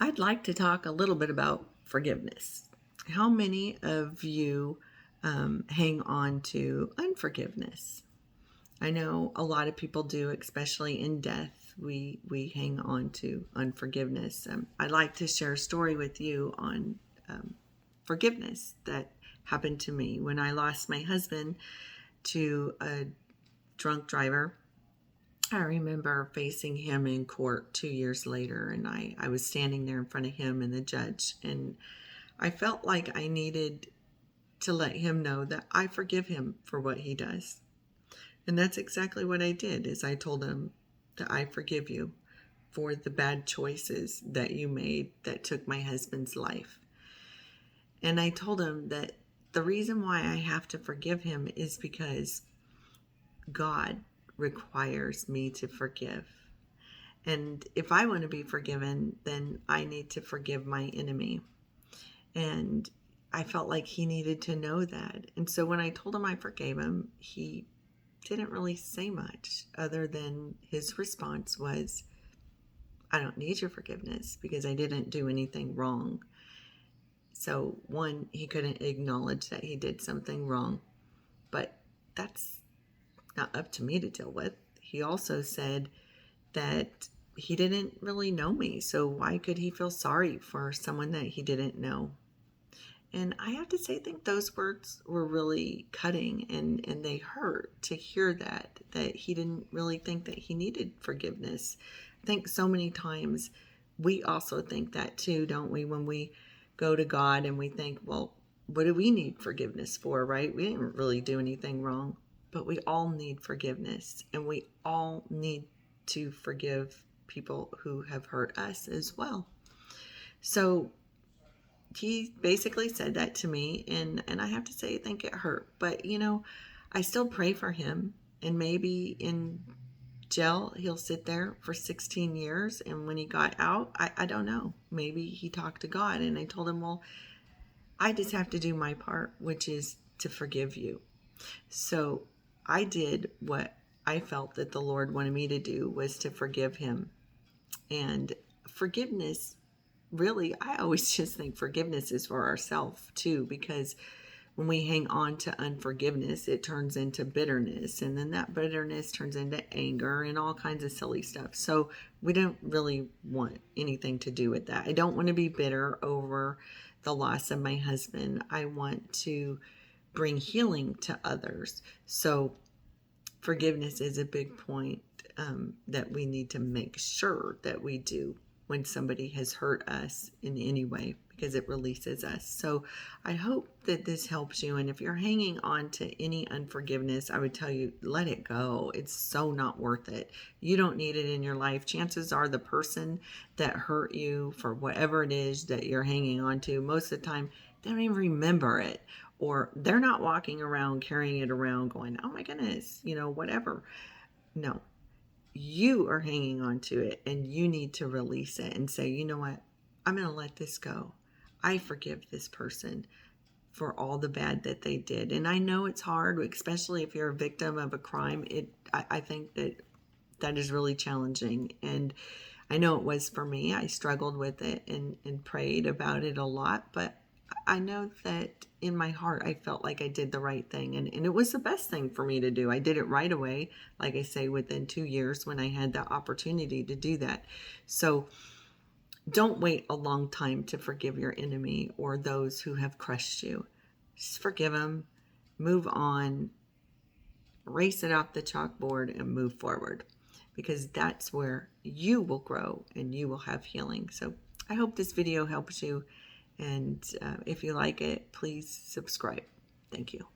I'd like to talk a little bit about forgiveness. How many of you hang on to unforgiveness? I know a lot of people do, especially in death. We hang on to unforgiveness. I'd like to share a story with you on forgiveness that happened to me when I lost my husband to a drunk driver. I remember facing him in court 2 years later, and I was standing there in front of him and the judge, and I felt like I needed to let him know that I forgive him for what he does. And that's exactly what I did, is I told him that I forgive you for the bad choices that you made that took my husband's life. And I told him that the reason why I have to forgive him is because God requires me to forgive. And if I want to be forgiven, then I need to forgive my enemy. And I felt like he needed to know that. And so when I told him I forgave him, he didn't really say much other than his response was, I don't need your forgiveness because I didn't do anything wrong. So one, he couldn't acknowledge that he did something wrong, but that's not up to me to deal with. He also said that he didn't really know me, so why could he feel sorry for someone that he didn't know? And I have to say, I think those words were really cutting, and they hurt to hear that he didn't really think that he needed forgiveness. I think so many times we also think that too, don't we? When we go to God and we think, well, what do we need forgiveness for, right? We didn't really do anything wrong, but we all need forgiveness, and we all need to forgive people who have hurt us as well. So he basically said that to me, and I have to say I think it hurt, but I still pray for him, and maybe in jail he'll sit there for 16 years, and when he got out, I don't know, maybe he talked to God. And I told him, well, I just have to do my part, which is to forgive you. So I did what I felt that the Lord wanted me to do, was to forgive him. And forgiveness, really, I always just think forgiveness is for ourselves too, because when we hang on to unforgiveness, it turns into bitterness, and then that bitterness turns into anger and all kinds of silly stuff. So we don't really want anything to do with that. I don't want to be bitter over the loss of my husband. I want to bring healing to others. So forgiveness is a big point that we need to make sure that we do when somebody has hurt us in any way, because it releases us. So I hope that this helps you. And if you're hanging on to any unforgiveness, I would tell you, let it go. It's so not worth it. You don't need it in your life. Chances are the person that hurt you for whatever it is that you're hanging on to, most of the time, they don't even remember it. Or they're not walking around carrying it around going, oh my goodness, whatever. No, you are hanging on to it, and you need to release it and say, you know what? I'm going to let this go. I forgive this person for all the bad that they did. And I know it's hard, especially if you're a victim of a crime. I think that is really challenging. And I know it was for me. I struggled with it and prayed about it a lot, but I know that in my heart, I felt like I did the right thing, and it was the best thing for me to do. I did it right away, like I say, within 2 years when I had the opportunity to do that. So don't wait a long time to forgive your enemy or those who have crushed you. Just forgive them, move on, erase it off the chalkboard, and move forward, because that's where you will grow and you will have healing. So I hope this video helps you. And if you like it, please subscribe. Thank you.